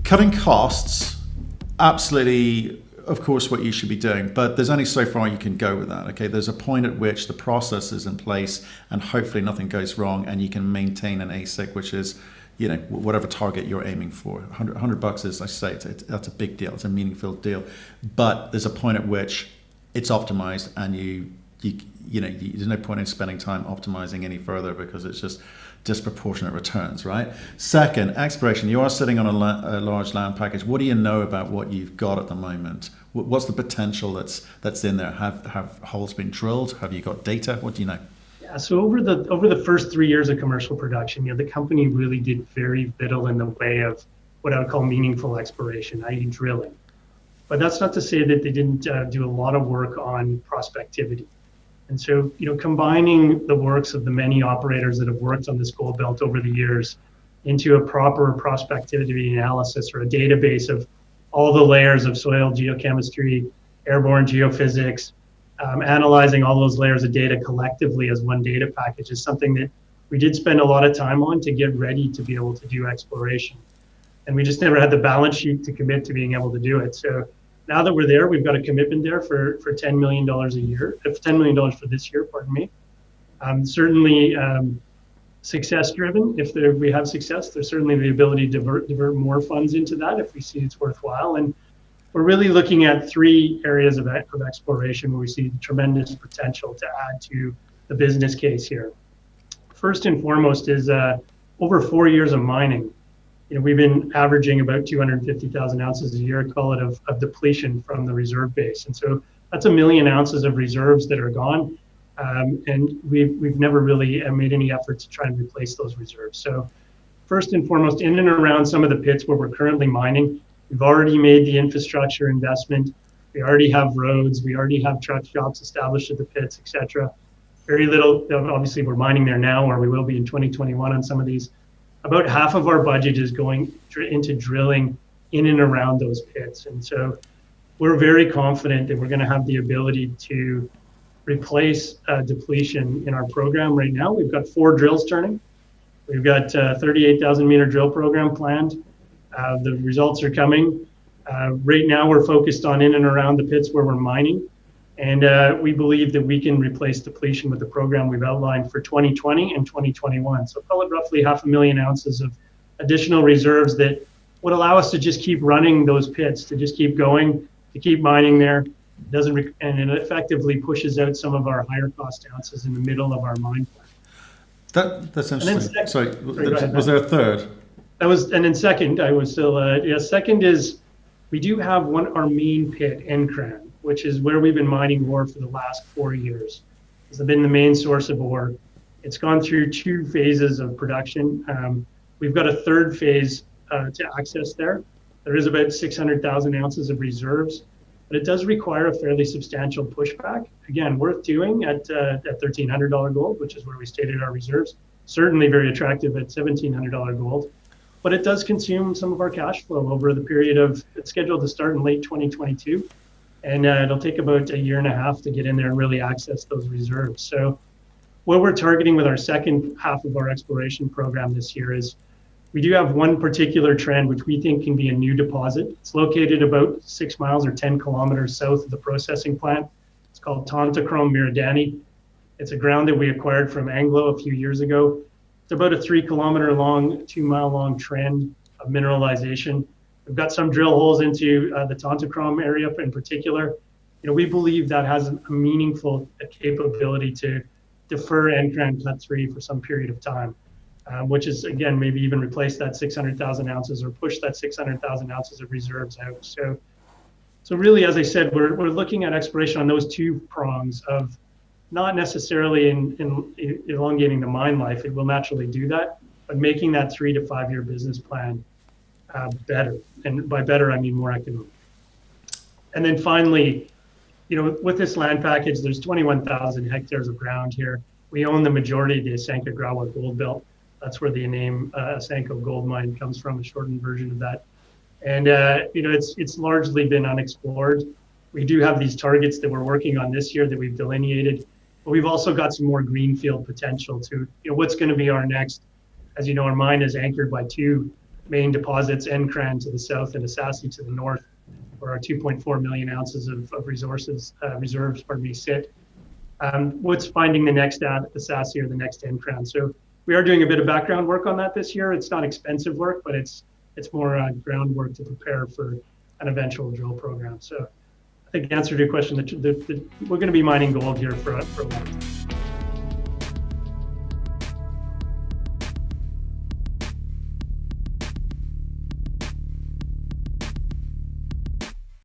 Cutting costs, absolutely, of course, what you should be doing, but there's only so far you can go with that. Okay, there's a point at which the process is in place and hopefully nothing goes wrong, and you can maintain an ASIC, which is, whatever target you're aiming for. $100 is, I say, that's a big deal. It's a meaningful deal, but there's a point at which it's optimized, and there's no point in spending time optimizing any further because it's just disproportionate returns, right? Second, exploration. You are sitting on a large land package. What do you know about what you've got at the moment? What's the potential that's in there? Have holes been drilled? Have you got data? What do you know? Yeah, so over the first 3 years of commercial production, the company really did very little in the way of what I would call meaningful exploration, i.e. drilling. But that's not to say that they didn't do a lot of work on prospectivity. And so, combining the works of the many operators that have worked on this gold belt over the years into a proper prospectivity analysis, or a database of all the layers of soil geochemistry, airborne geophysics, analyzing all those layers of data collectively as one data package, is something that we did spend a lot of time on to get ready to be able to do exploration. And we just never had the balance sheet to commit to being able to do it. So now that we're there, we've got a commitment there for $10 million a year, $10 million for this year, pardon me. Certainly success driven. If we have success, there's certainly the ability to divert more funds into that if we see it's worthwhile. And we're really looking at 3 areas of exploration where we see tremendous potential to add to the business case here. First and foremost is over 4 years of mining. We've been averaging about 250,000 ounces a year, call it, of depletion from the reserve base. And so that's 1 million ounces of reserves that are gone. And we've never really made any effort to try and replace those reserves. So first and foremost, in and around some of the pits where we're currently mining, we've already made the infrastructure investment. We already have roads. We already have truck shops established at the pits, et cetera. Very little, obviously we're mining there now, or we will be in 2021 on some of these. About half of our budget is going into drilling in and around those pits. And so we're very confident that we're going to have the ability to replace depletion in our program right now. We've got 4 drills turning. We've got a 38,000 meter drill program planned. The results are coming. Right now we're focused on in and around the pits where we're mining. And we believe that we can replace depletion with the program we've outlined for 2020 and 2021. So call it roughly 500,000 ounces of additional reserves that would allow us to just keep running those pits, to just keep going, to keep mining there. And it effectively pushes out some of our higher cost ounces in the middle of our mine plan. That's interesting. Sorry, was there a third? And then second, second is we do have our main pit, Encran, which is where we've been mining ore for the last 4 years. It's been the main source of ore. It's gone through 2 phases of production. We've got a 3rd phase to access there. There is about 600,000 ounces of reserves, but it does require a fairly substantial pushback. Again, worth doing at $1,300 gold, which is where we stated our reserves. Certainly very attractive at $1,700 gold. But it does consume some of our cash flow over the period it's scheduled to start in late 2022. And it'll take about 1.5 years to get in there and really access those reserves. So what we're targeting with our second half of our exploration program this year is we do have one particular trend which we think can be a new deposit. It's located about 6 miles or 10 kilometers south of the processing plant. It's called Tantachrome Miradani. It's a ground that we acquired from Anglo a few years ago. It's about a 3 kilometer long, 2 mile long trend of mineralization. We've got some drill holes into the Tantachrome area in particular. We believe that has a meaningful capability to defer Encran Cut 3 for some period of time, which is, again, maybe even replace that 600,000 ounces or push that 600,000 ounces of reserves out. So really, as I said, we're looking at exploration on those 2 prongs of not necessarily in elongating the mine life. It will naturally do that, but making that 3 to 5 year business plan better. And by better, I mean more economic. And then finally, with this land package, there's 21,000 hectares of ground here. We own the majority of the Asanko-Grawa Gold Belt. That's where the name Asanko Gold Mine comes from, a shortened version of that. And it's largely been unexplored. We do have these targets that we're working on this year that we've delineated, but we've also got some more greenfield potential to, what's going to be our next. As you know, our mine is anchored by 2 main deposits, Nkran to the south and Asasi to the north, where our 2.4 million ounces of reserves, sit. What's finding the next Asasi or the next Nkran? So we are doing a bit of background work on that this year. It's not expensive work, but it's more groundwork to prepare for an eventual drill program. So I think the answer to your question, we're going to be mining gold here for a long time.